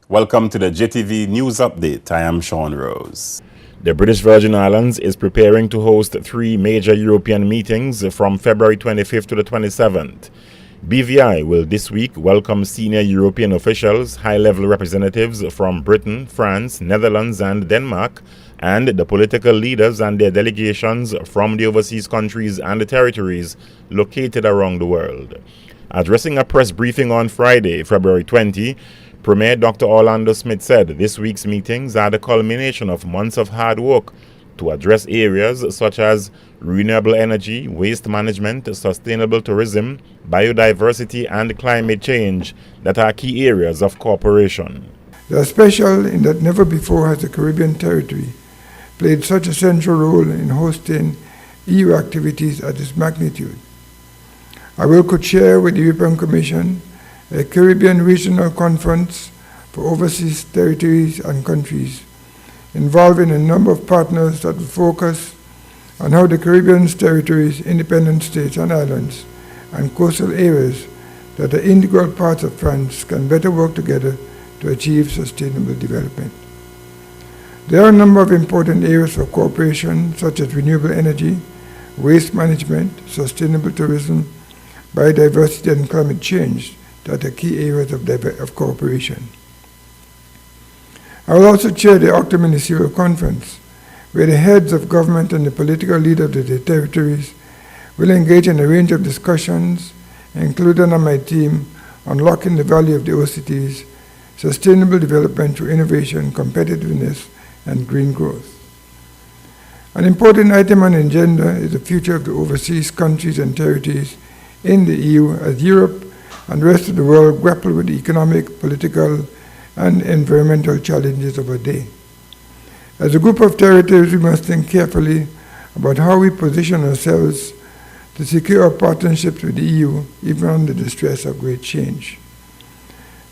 Welcome to the JTV News Update. I am Sean Rose. The British Virgin Islands is preparing to host 3 major European meetings from February 25th to the 27th. BVI will this week welcome senior European officials, high-level representatives from Britain, France, Netherlands and Denmark, and the political leaders and their delegations from the overseas countries and the territories located around the world. Addressing a press briefing on Friday, February 20, Premier Dr. Orlando Smith said this week's meetings are the culmination of months of hard work to address areas such as renewable energy, waste management, sustainable tourism, biodiversity and climate change that are key areas of cooperation. They are special in that never before has the Caribbean territory played such a central role in hosting EU activities at this magnitude. I will co-chair with the European Commission a Caribbean Regional Conference for overseas territories and countries, involving a number of partners that will focus on how the Caribbean's territories, independent states and islands, and coastal areas that are integral parts of France can better work together to achieve sustainable development. There are a number of important areas for cooperation, such as renewable energy, waste management, sustainable tourism, biodiversity and climate change, that are key areas of cooperation. I will also chair the Octo Ministerial Conference, where the heads of government and the political leaders of the territories will engage in a range of discussions, including on my team, unlocking the value of the OCTs, sustainable development through innovation, competitiveness, and green growth. An important item on the agenda is the future of the overseas countries and territories in the EU as Europe and the rest of the world grapple with the economic, political, and environmental challenges of our day. As a group of territories, we must think carefully about how we position ourselves to secure our partnerships with the EU, even under the stress of great change.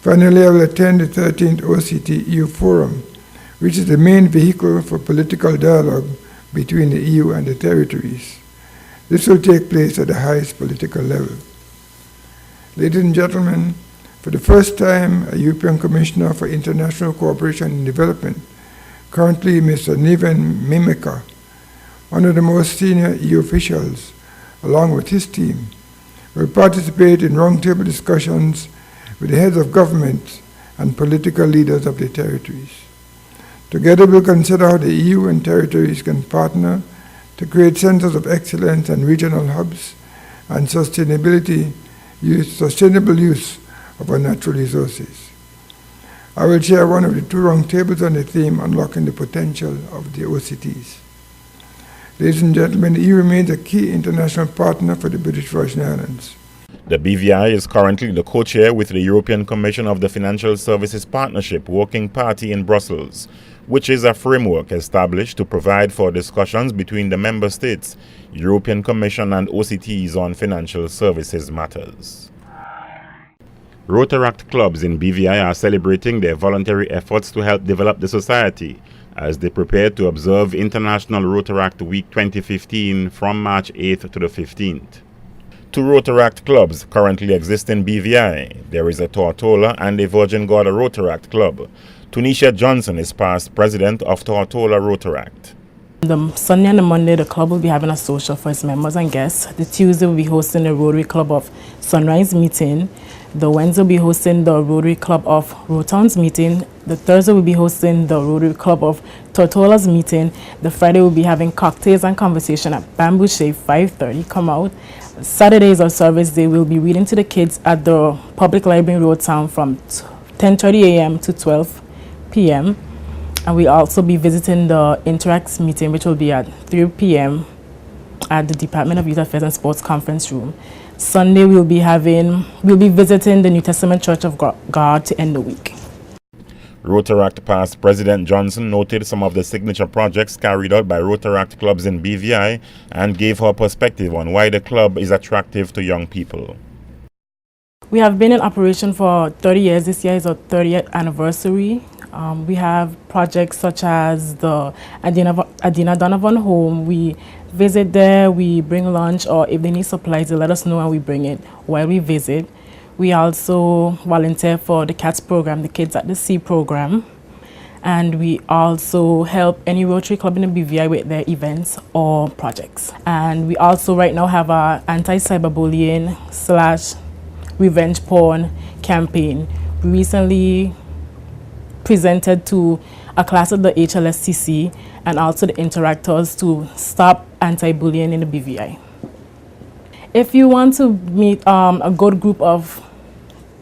Finally, I will attend the 13th OCT EU Forum, which is the main vehicle for political dialogue between the EU and the territories. This will take place at the highest political level. Ladies and gentlemen, for the first time, a European Commissioner for International Cooperation and Development, currently Mr. Neven Mimica, one of the most senior EU officials, along with his team, will participate in roundtable discussions with the heads of government and political leaders of the territories. Together, we'll consider how the EU and territories can partner to create centers of excellence and regional hubs and sustainable use of our natural resources. I will chair one of the 2 roundtables on the theme Unlocking the Potential of the OCTs. Ladies and gentlemen, the EU remains a key international partner for the British Virgin Islands. The BVI is currently the co-chair with the European Commission of the Financial Services Partnership Working Party in Brussels, which is a framework established to provide for discussions between the member states, European Commission and OCTs on financial services matters. Rotaract clubs in BVI are celebrating their voluntary efforts to help develop the society as they prepare to observe International Rotaract Week 2015 from March 8th to the 15th. 2 Rotaract clubs currently exist in BVI. There is a Tortola and a Virgin Gorda Rotaract club. Tunisia Johnson is past president of Tortola Rotaract. The Sunday and the Monday, the club will be having a social for its members and guests. The Tuesday will be hosting the Rotary Club of Sunrise meeting. The Wednesday will be hosting the Rotary Club of Rotowns meeting. The Thursday will be hosting the Rotary Club of Tortola's meeting. The Friday will be having cocktails and conversation at Bamboo Shave, 5:30. Come out. Saturday is our service day. We'll be reading to the kids at the Public Library in Roadtown from 10:30 a.m. to 12 p.m. And we'll also be visiting the Interact meeting, which will be at 3 p.m. at the Department of Youth Affairs and Sports Conference Room. Sunday, we'll be visiting the New Testament Church of God to end the week. Rotaract past President Johnson noted some of the signature projects carried out by Rotaract clubs in BVI and gave her perspective on why the club is attractive to young people. We have been in operation for 30 years. This year is our 30th anniversary. We have projects such as the Adina Donovan home. We visit there, we bring lunch, or if they need supplies, they let us know and we bring it while we visit. We also volunteer for the CATS program, the Kids at the Sea program. And we also help any Rotary Club in the BVI with their events or projects. And we also right now have our anti-cyberbullying / revenge porn campaign. We recently presented to a class at the HLSCC and also the interactors to stop anti-bullying in the BVI. If you want to meet a good group of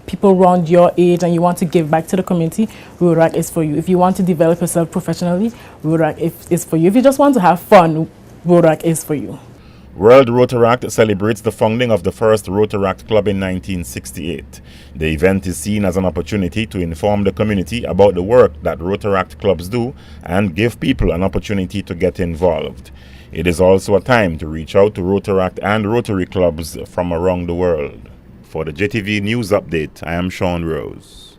people around your age and you want to give back to the community, Rotaract is for you. If you want to develop yourself professionally, Rotaract is for you. If you just want to have fun, Rotaract is for you. World Rotaract celebrates the founding of the first Rotaract Club in 1968. The event is seen as an opportunity to inform the community about the work that Rotaract clubs do and give people an opportunity to get involved. It is also a time to reach out to Rotaract and Rotary clubs from around the world. For the JTV News Update, I am Sean Rose.